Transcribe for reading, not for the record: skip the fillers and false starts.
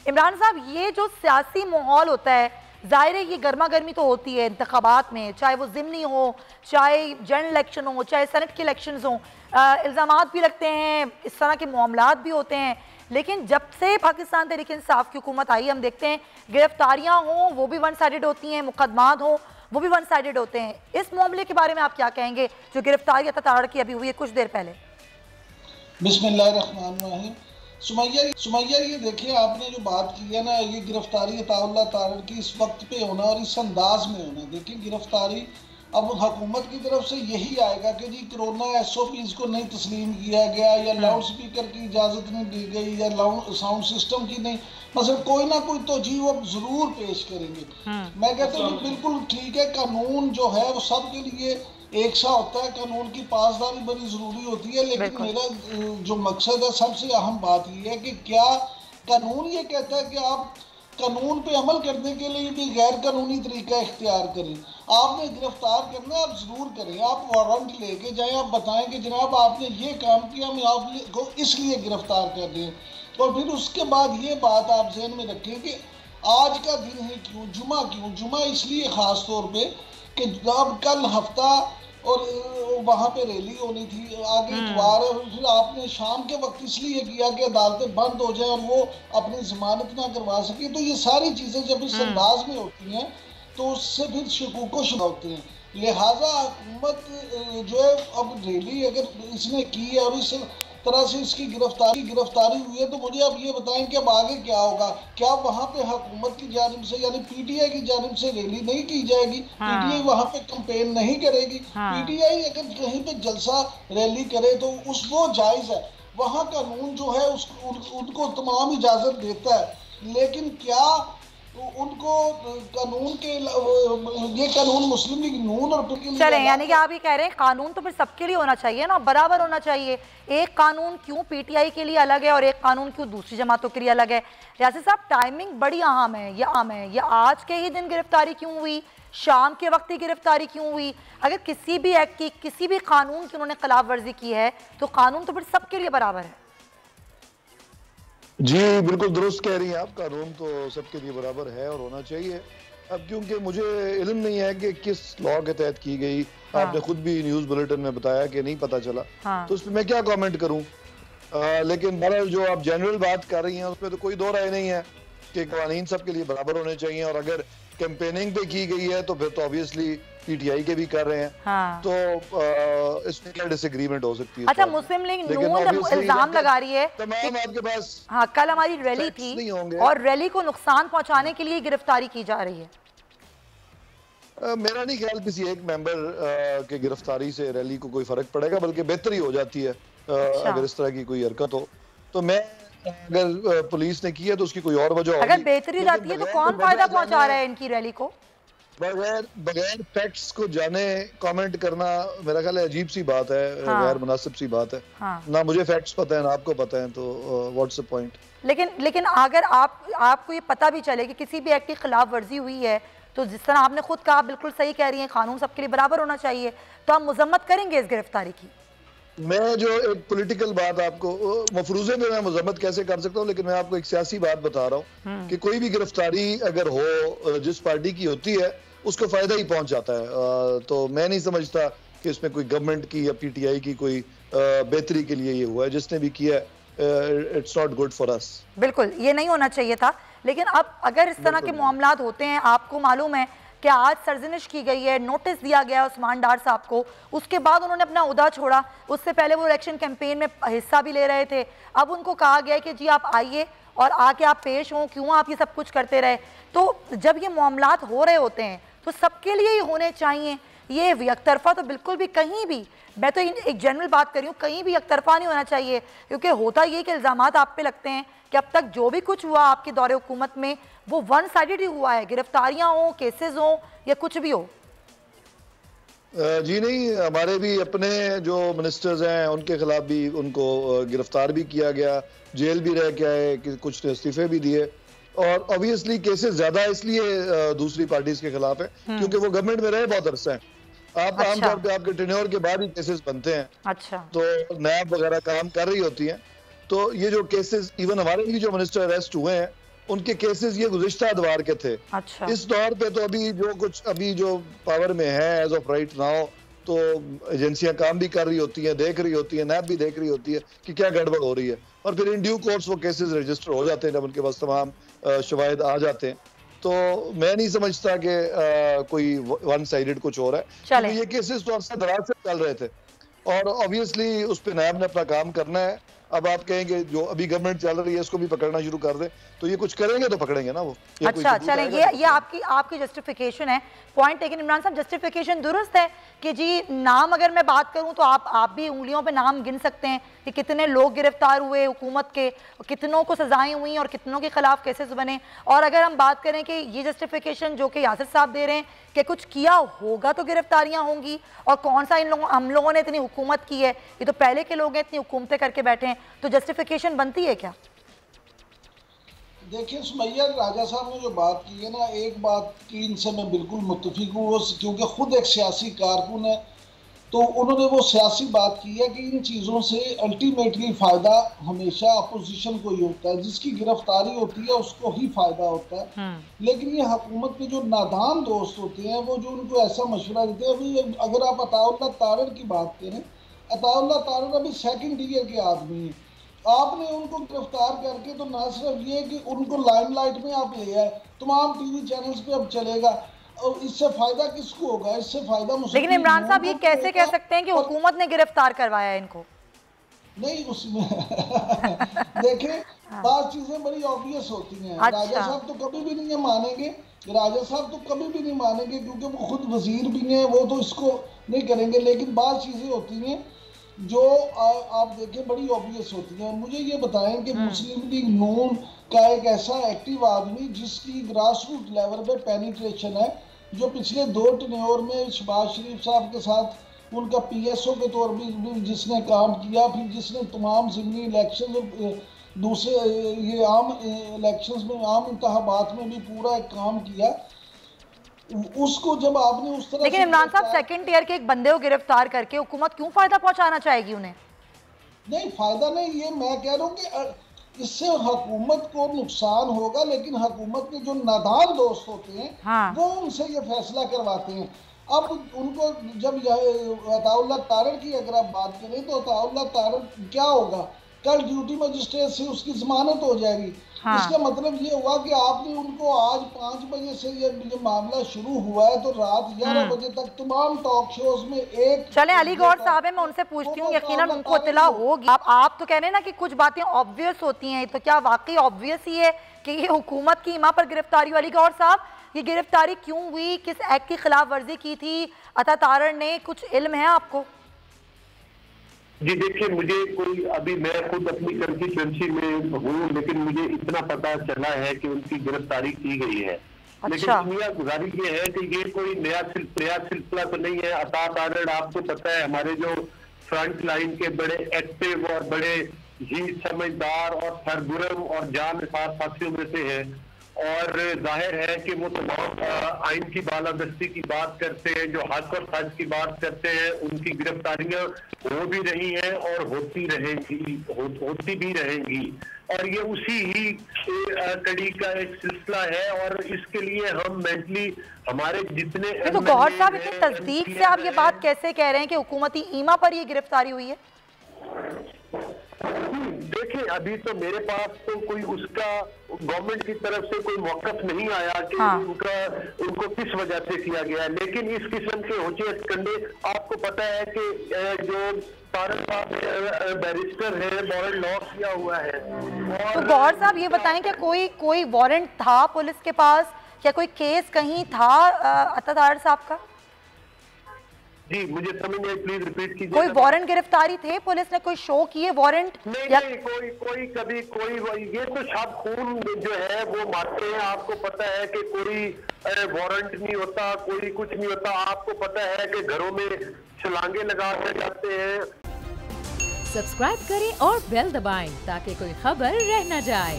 इमरान साहब, ये जो सियासी माहौल होता है, जाहिर है ये गर्मा गर्मी तो होती है इंतखाबात में, चाहे वो ज़िमनी हो, चाहे जनरल इलेक्शन हो, चाहे सेनेट के इलेक्शंस हों, इल्ज़ामात भी लगते हैं, इस तरह के मामलात भी होते हैं। लेकिन जब से पाकिस्तान तहरीक इंसाफ की हुकूमत आई, हम देखते हैं गिरफ्तारियाँ हों वो भी वन साइडेड होती हैं, मुकदमात हों वो भी वन साइडेड होते हैं। इस मामले के बारे में आप क्या कहेंगे जो गिरफ्तारी ताड़ की अभी हुई है कुछ देर पहले? बिस्मिल्लाहिर्रहमानिर्रहीम। सुमैया, ये देखिए, आपने जो बात की है ना, ये गिरफ्तारी अताउल्लाह तारड़ की इस वक्त पे होना और इस अंदाज में होना, देखिए गिरफ्तारी अब हुकूमत की तरफ से यही आएगा कि जी कोरोना SOPs को नहीं तस्लीम किया गया, या लाउड स्पीकर की इजाज़त नहीं दी गई, या साउंड सिस्टम की नहीं, मतलब कोई ना कोई तो जी वो ज़रूर पेश करेंगे। मैं कहता हूँ बिल्कुल ठीक है, कानून जो है वो सबके लिए एक सा होता है, कानून की पासदारी बड़ी ज़रूरी होती है, लेकिन मेरा जो मकसद है, सबसे अहम बात यह है कि क्या कानून ये कहता है कि आप कानून पे अमल करने के लिए भी गैर कानूनी तरीका इख्तियार करें। आपने गिरफ्तार करना है, आप ज़रूर करें, आप वारंट लेके जाएं, आप बताएं कि जनाब आपने ये काम किया, हम आपको इसलिए गिरफ्तार कर रहे हैं। और फिर उसके बाद ये बात आप जहन में रखें कि आज का दिन ही क्यों, जुमा क्यों, जुमा इसलिए ख़ास तौर पर कि अब कल हफ्ता और वहाँ पे रैली होनी थी, आगे इतवार है, फिर आपने शाम के वक्त इसलिए किया कि अदालतें बंद हो जाए और वो अपनी जमानत ना करवा सके। तो ये सारी चीज़ें जब इस अंदाज में होती हैं तो उससे फिर शकूक शुबा होते हैं। लिहाजा हुकूमत जो है, अब रैली अगर इसने की है और इस तरह से इसकी गिरफ्तारी हुई है, तो मुझे आप ये बताएं कि अब आगे क्या होगा। क्या वहाँ पे हुकूमत की जानिब से यानी PTI की जानिब से रैली नहीं की जाएगी? PTI वहाँ पे कैंपेन नहीं करेगी? PTI अगर कहीं पे जलसा रैली करे तो वो जायज़ है, वहाँ कानून जो है उनको तमाम इजाज़त देता है, लेकिन क्या उनको कानून के ये कानून मुस्लिम लीग नून और चलें, यानी कि आप ये कह रहे हैं कानून तो फिर सबके लिए होना चाहिए ना, बराबर होना चाहिए। एक कानून क्यों PTI के लिए अलग है और एक कानून क्यों दूसरी जमातों के लिए अलग है? यासिर साहब, टाइमिंग बड़ी अहम है, ये आज के ही दिन गिरफ्तारी क्यों हुई, शाम के वक्त ही गिरफ्तारी क्यों हुई? अगर किसी भी एक्ट की, किसी भी कानून की उन्होंने खिलाफ वर्जी की है तो कानून तो फिर सबके लिए बराबर है। जी बिल्कुल दुरुस्त कह रही हैं आप, कानून तो सबके लिए बराबर है और होना चाहिए। अब क्योंकि मुझे इल्म नहीं है कि किस लॉ के तहत की गई, आपने खुद भी न्यूज़ बुलेटिन में बताया कि नहीं पता चला, तो उस पर मैं क्या कमेंट करूं। लेकिन बहरहाल जो आप जनरल बात कर रही हैं उसमें तो कोई दो राय नहीं है कि कानून सबके लिए बराबर होने चाहिए, और अगर कैंपेनिंग पे की गई है तो फिर तो ऑब्वियसली PTI के भी कर रहे हैं, तो इसमें क्या डिसएग्रीमेंट हो सकती है? अच्छा, मुस्लिम लीग नून इल्जाम लगा रही है तमाम आपके पास, हाँ, कल हमारी रैली थी और रैली को नुकसान पहुंचाने के लिए गिरफ्तारी की जा रही है। मेरा नहीं ख्याल किसी एक मेंबर के गिरफ्तारी से रैली को कोई फर्क पड़ेगा, बल्कि बेहतरी हो जाती है अगर इस तरह की कोई हरकत हो। तो मैं, अगर पुलिस ने की है तो उसकी कोई और वजह होगी। अगर बेहतरी जाती है तो कौन फायदा पहुंचा रहा है इनकी रैली को? बगैर फैक्ट्स को जाने कमेंट करना मेरा ख्याल है अजीब सी बात है, गैर मुनासिब सी बात है। ना मुझे फैक्ट्स पता है ना आपको पता है, तो व्हाट्स द पॉइंट। लेकिन अगर आपको ये पता भी चले कि किसी भी एक्ट की खिलाफ वर्जी हुई है, तो जिस तरह आपने खुद कहा, बिल्कुल सही कह रही हैं, कानून सबके लिए बराबर होना चाहिए, तो हम मजम्मत करेंगे इस गिरफ्तारी की। मैं जो एक पॉलिटिकल बात आपको मफरूजे में मैं मजम्मत कैसे कर सकता हूँ, लेकिन मैं आपको एक सियासी बात बता रहा हूँ कि कोई भी गिरफ्तारी अगर हो जिस पार्टी की होती है उसको फायदा ही पहुंच जाता है। तो मैं नहीं समझता कि इसमें कोई गवर्नमेंट की या PTI की कोई बेहतरी के लिए ये हुआ है। जिसने भी किया it's not good for us. बिल्कुल, ये नहीं होना चाहिए था। लेकिन अब अगर इस तरह के मामलात होते हैं, आपको मालूम है कि आज सरजनिश की गई है, नोटिस दिया गया उस्मान डार साहब को, उसके बाद उन्होंने अपना उहदा छोड़ा। उससे पहले वो इलेक्शन कैंपेन में हिस्सा भी ले रहे थे। अब उनको कहा गया है कि जी आप आइए और आके आप पेश हों, क्यों आप ये सब कुछ करते रहे। तो जब ये मामलात हो रहे होते हैं तो सबके लिए ही होने चाहिए, ये एकतरफा तो बिल्कुल भी कहीं भी, मैं तो एक जनरल बात कर रही हूँ, कहीं भी एकतरफा नहीं होना चाहिए। क्योंकि होता ये कि इल्ज़ामात आप पे लगते हैं कि अब तक जो भी कुछ हुआ आपके दौरे हुकूमत में वो वन साइडेड ही हुआ है, गिरफ्तारियां हो, केसेस हो या कुछ भी हो। जी नहीं, हमारे भी अपने जो मिनिस्टर्स हैं उनके खिलाफ भी उनको गिरफ्तार भी किया गया, जेल भी रह के आए, कुछ ने इस्तीफे भी दिए। और ऑब्वियसली केसेस ज्यादा इसलिए दूसरी पार्टीज के खिलाफ है क्योंकि वो गवर्नमेंट में रहे बहुत अरसा है। आप आमतौर पे आपके टेन्योर के बाद ही केसेस बनते हैं। अच्छा। तो नैब वगैरह काम कर रही होती हैं, तो ये जो केसेस, इवन हमारे भी जो मिनिस्टर अरेस्ट हुए हैं उनके केसेस ये गुज़िश्ता अदवार के थे। अच्छा। इस दौर पे तो अभी जो पावर में है एज ऑफ राइट नाउ, तो एजेंसियां काम भी कर रही होती हैं, देख रही होती हैं, नैब भी देख रही होती है कि क्या गड़बड़ हो रही है, और फिर इन ड्यू कोर्स वो केसेस रजिस्टर हो जाते हैं जब उनके पास तमाम शवाहिद आ जाते हैं। तो मैं नहीं समझता कि कोई वन साइडेड कुछ हो रहा है, तो ये केसेस तो अरसा दराज से चल रहे थे और ऑब्वियसली उस पर नैब ने अपना काम करना है। अब आप कहेंगे जो अभी गवर्नमेंट चल रही है इसको भी पकड़ना शुरू कर दे, तो ये कुछ करेंगे तो पकड़ेंगे ना वो। अच्छा, चलें, ये आपकी जस्टिफिकेशन है, पॉइंट। लेकिन इमरान साहब, जस्टिफिकेशन दुरुस्त है कि जी नाम अगर मैं बात करूं तो आप भी उंगलियों पे नाम गिन सकते हैं कि कितने लोग गिरफ्तार हुए हुकूमत के, कितनों को सजाएं हुई और कितनों के खिलाफ केसेस बने। और अगर हम बात करें कि ये जस्टिफिकेशन जो कि यासिर साहब दे रहे हैं कि कुछ किया होगा तो गिरफ्तारियां होंगी, और कौन सा हम लोगों ने इतनी हुकूमत की है, ये तो पहले के लोग हैं इतनी हुकूमतें करके बैठे हैं, तो जस्टिफिकेशन बनती है क्या? देखिए सुमैया, राजा साहब ने जो बात की है ना, एक बात की इनसे मैं बिल्कुल मुत्तफिक हूँ, क्योंकि खुद एक सियासी कारकुन है, तो उन्होंने वो सियासी बात की है कि इन चीज़ों से अल्टीमेटली फ़ायदा हमेशा अपोजिशन को ही होता है, जिसकी गिरफ्तारी होती है उसको ही फ़ायदा होता है। लेकिन ये हुकूमत के जो नादान दोस्त होते हैं, वो जो उनको ऐसा मशवरा देते हैं, अभी अगर आप अताउल्लाह तारड़ की बात करें, अताउल्लाह तारड़ अभी सेकंड ईयर के आदमी हैं, आपने उनको गिरफ्तार करके तो ना सिर्फ ये कि उनको लाइमलाइट में आप ले आए, तमाम टीवी चैनल्स पे अब चलेगा, और इससे फायदा किसको होगा? इससे फायदा मुस्लिम। लेकिन इमरान साहब ये कैसे कह सकते हैं कि हुकूमत ने गिरफ्तार करवाया इनको? नहीं उसमें देखें, बात चीजें बड़ी ऑब्वियस होती हैं। अच्छा। राजा साहब तो कभी भी नहीं मानेंगे, राजा साहब तो कभी भी नहीं मानेंगे, क्योंकि वो खुद वजीर भी हैं, वो तो इसको नहीं करेंगे। लेकिन बात चीजें होती हैं जो आप देखें बड़ी ऑब्वियस होती है। मुझे ये बताएं कि मुस्लिम लीग नून का एक ऐसा एक्टिव आदमी जिसकी ग्रास रूट लेवल पे पेनिट्रेशन है, जो पिछले 2 टेन्योर में शहबाज शरीफ साहब के साथ उनका PSO के तौर पर भी जिसने काम किया, फिर जिसने तमाम ज़िमनी इलेक्शन, दूसरे ये आम इलेक्शंस में, आम इंतखाबात में भी पूरा एक काम किया, उसको जब आपने उस तरह। लेकिन इमरान साहब, सेकंड टियर के एक बंदे को गिरफ्तार करके हुकूमत क्यों फायदा पहुंचाना चाहेगी उन्हें? नहीं, फायदा नहीं, ये मैं कह रहा हूँ कि इससे हुकूमत को नुकसान होगा, लेकिन हुकूमत के जो नादान दोस्त होते हैं, हाँ, वो उनसे ये फैसला करवाते हैं। अब उनको जब अताउल्लाह तारड़ की अगर आप बात करें तो अताउल्लाह तारड़ क्या होगा, कल ड्यूटी मजिस्ट्रेट से उसकी जमानत हो जाएगी। हाँ। इसका मतलब ये हुआ कि आपने उनको आज 5 बजे से ये मामला शुरू हुआ है, तो रात 11 बजे तक तमाम टॉक शोज में एक। चले अली गौर साहब है, मैं उनसे पूछती हूँ, यकीनन उनको इत्तला होगी। आप तो कह रहे हैं ना कि कुछ बातें ऑब्वियस होती हैं, तो क्या वाकई ऑब्वियस ही है कि ये हुकूमत की इमा पर गिरफ्तारी हुई? अली गौर साहब, ये गिरफ्तारी क्यों हुई, किस एक्ट की खिलाफ वर्जी की थी अता तारड़ ने, कुछ इल्म है आपको? जी देखिए, मुझे कोई, अभी मैं खुद अपनी कंस्टिट्यूएंसी में हूँ, लेकिन मुझे इतना पता चला है कि उनकी गिरफ्तारी की गई है। अच्छा। लेकिन दुनिया गुजारी ये है कि ये कोई नया सिलसिला तो नहीं है। अता तारड़ आपको पता है हमारे जो फ्रंट लाइन के बड़े एक्टिव और बड़े ही समझदार और सरगर्म और जानसार साथियों में से है, और जाहिर है कि वो तमाम आइन की बालादस्ती की बात करते हैं, जो हक और सच की बात करते हैं। उनकी गिरफ्तारियां हो भी रही हैं और होती भी रहेंगी, और ये उसी ही कड़ी का एक सिलसिला है। और इसके लिए हम मेंटली हमारे जितने, तो गौहर साहब, इतनी तस्दीक से आप ये बात कैसे कह रहे हैं कि हुकूमती ईमा पर ये गिरफ्तारी हुई है? देखिए, अभी तो मेरे पास तो कोई उसका गवर्नमेंट की तरफ से कोई मौक़िफ़ नहीं आया कि उनको किस वजह से किया गया है। लेकिन इस किस्म के होचे कंडे, आपको पता है कि जो तारड़ साहब बैरिस्टर है, वारंट लॉ किया हुआ है। तो गौहर साहब ये बताएं कि कोई वारंट था पुलिस के पास, या कोई केस कहीं था अता तारड़ साहब का? जी मुझे समझ नहीं, प्लीज रिपीट कीजिए। कोई वारंट गिरफ्तारी थे, पुलिस ने कोई शो किए वारंट? नहीं, कोई कभी कोई, ये तो शायद खून जो है वो मारते हैं। आपको पता है कि कोई वारंट नहीं होता, कोई कुछ नहीं होता। आपको पता है कि घरों में छलांगे लगा कर जाते हैं। सब्सक्राइब करें और बेल दबाएं ताकि कोई खबर रह न जाए।